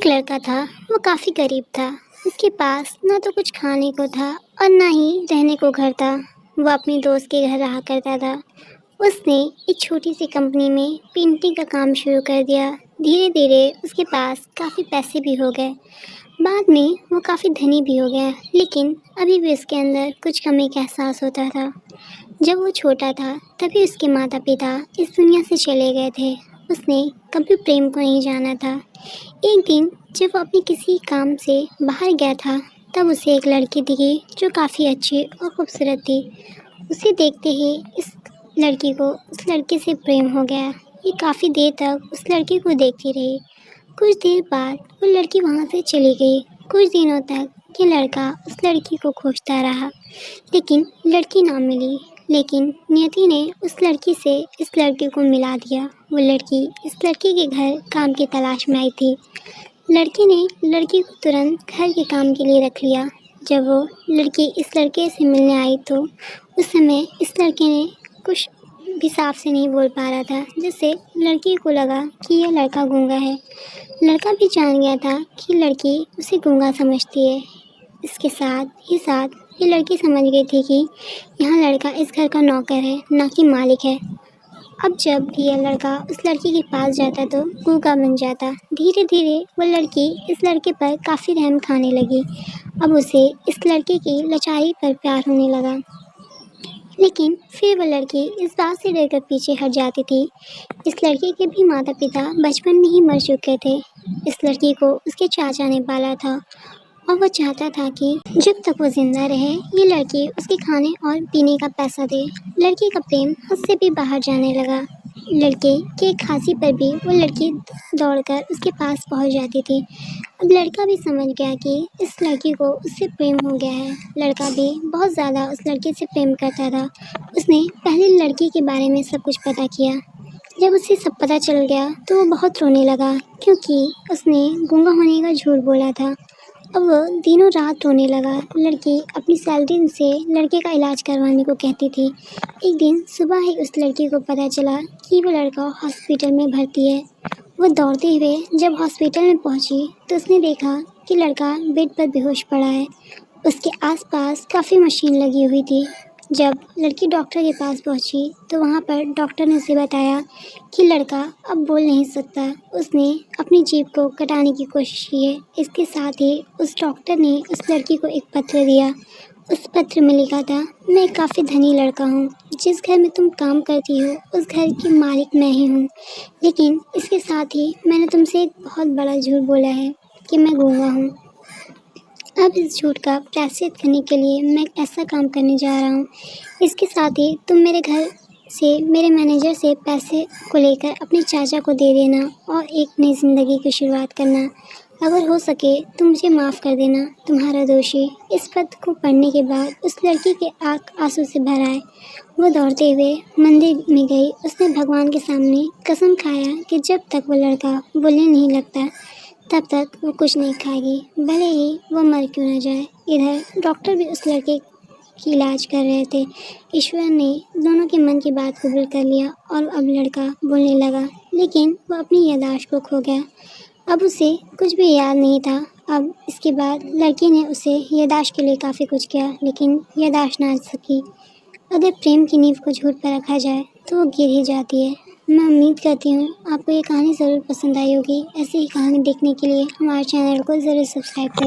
एक लड़का था। वो काफ़ी गरीब था। उसके पास ना तो कुछ खाने को था और ना ही रहने को घर था। वो अपनी दोस्त के घर रहा करता था। उसने एक छोटी सी कंपनी में पेंटिंग का काम शुरू कर दिया। धीरे धीरे उसके पास काफ़ी पैसे भी हो गए। बाद में वो काफ़ी धनी भी हो गया, लेकिन अभी भी उसके अंदर कुछ कमी का एहसास होता था। जब वो छोटा था तभी उसके माता पिता इस दुनिया से चले गए थे। उसने कभी प्रेम को नहीं जाना था। एक दिन जब वो अपने किसी काम से बाहर गया था, तब उसे एक लड़की दिखी जो काफ़ी अच्छी और खूबसूरत थी। उसे देखते ही इस लड़की को उस लड़के से प्रेम हो गया। ये काफ़ी देर तक उस लड़की को देखती रही। कुछ देर बाद वो लड़की वहाँ से चली गई। कुछ दिनों तक ये लड़का उस लड़की को खोजता रहा, लेकिन लड़की ना मिली। लेकिन नियति ने उस लड़की से इस लड़के को मिला दिया। वो लड़की इस लड़के के घर काम की तलाश में आई थी। लड़की ने लड़की को तुरंत घर के काम के लिए रख लिया। जब वो लड़की इस लड़के से मिलने आई तो उस समय इस लड़के ने कुछ भी साफ से नहीं बोल पा रहा था, जिससे लड़की को लगा कि यह लड़का गूंगा है। लड़का भी जान गया था कि लड़की उसे गूंगा समझती है। इसके साथ ही ये लड़की समझ गई थी कि यहाँ लड़का इस घर का नौकर है, ना कि मालिक है। अब जब भी यह लड़का उस लड़की के पास जाता तो गूंगा बन जाता। धीरे धीरे वो लड़की इस लड़के पर काफ़ी रहम खाने लगी। अब उसे इस लड़के की लाचारी पर प्यार होने लगा। लेकिन फिर वो लड़की इस बात से डरकर पीछे हट जाती थी। इस लड़के के भी माता पिता बचपन में ही मर चुके थे। इस लड़की को उसके चाचा ने पाला था और वो चाहता था कि जब तक वो जिंदा रहे ये लड़की उसके खाने और पीने का पैसा दे। लड़की का प्रेम हद से भी बाहर जाने लगा। लड़के के खांसी पर भी वो लड़की दौड़कर उसके पास पहुंच जाती थी। अब लड़का भी समझ गया कि इस लड़की को उससे प्रेम हो गया है। लड़का भी बहुत ज़्यादा उस लड़की से प्रेम करता था। उसने पहले लड़की के बारे में सब कुछ पता किया। जब उसे सब पता चल गया तो वो बहुत रोने लगा, क्योंकि उसने गूंगा होने का झूठ बोला था। अब वो दिनों रात रोने लगा। लड़की अपनी सैलरी से लड़के का इलाज करवाने को कहती थी। एक दिन सुबह ही उस लड़की को पता चला कि वो लड़का हॉस्पिटल में भर्ती है। वो दौड़ते हुए जब हॉस्पिटल में पहुंची तो उसने देखा कि लड़का बेड पर बेहोश पड़ा है। उसके आसपास काफ़ी मशीन लगी हुई थी। जब लड़की डॉक्टर के पास पहुंची तो वहां पर डॉक्टर ने उसे बताया कि लड़का अब बोल नहीं सकता। उसने अपनी जीभ को कटाने की कोशिश की है। इसके साथ ही उस डॉक्टर ने उस लड़की को एक पत्र दिया। उस पत्र में लिखा था, मैं काफ़ी धनी लड़का हूँ। जिस घर में तुम काम करती हो उस घर की मालिक मैं ही हूँ। लेकिन इसके साथ ही मैंने तुमसे एक बहुत बड़ा झूठ बोला है कि मैं गूंगा हूँ। अब इस झूठ का प्रायश्चित करने के लिए मैं ऐसा काम करने जा रहा हूँ। इसके साथ ही तुम मेरे घर से मेरे मैनेजर से पैसे को लेकर अपने चाचा को दे देना और एक नई ज़िंदगी की शुरुआत करना। अगर हो सके तो मुझे माफ़ कर देना, तुम्हारा दोषी। इस पत्र को पढ़ने के बाद उस लड़की के आँख आंसू से भर आए। वो दौड़ते हुए मंदिर में गई। उसने भगवान के सामने कसम खाया कि जब तक वो लड़का बोलने नहीं लगता तब तक वो कुछ नहीं खाएगी, भले ही वो मर क्यों न जाए। इधर डॉक्टर भी उस लड़के की इलाज कर रहे थे। ईश्वर ने दोनों के मन की बात कबूल कर लिया और अब लड़का बोलने लगा, लेकिन वो अपनी याददाश्त को खो गया। अब उसे कुछ भी याद नहीं था। अब इसके बाद लड़की ने उसे याददाश्त के लिए काफ़ी कुछ किया, लेकिन याददाश्त ना सकी। अगर प्रेम की नींव को झूठ पर रखा जाए तो वो गिर ही जाती है। मैं उम्मीद करती हूँ आपको ये कहानी ज़रूर पसंद आई होगी। ऐसी ही कहानी देखने के लिए हमारे चैनल को ज़रूर सब्सक्राइब करें।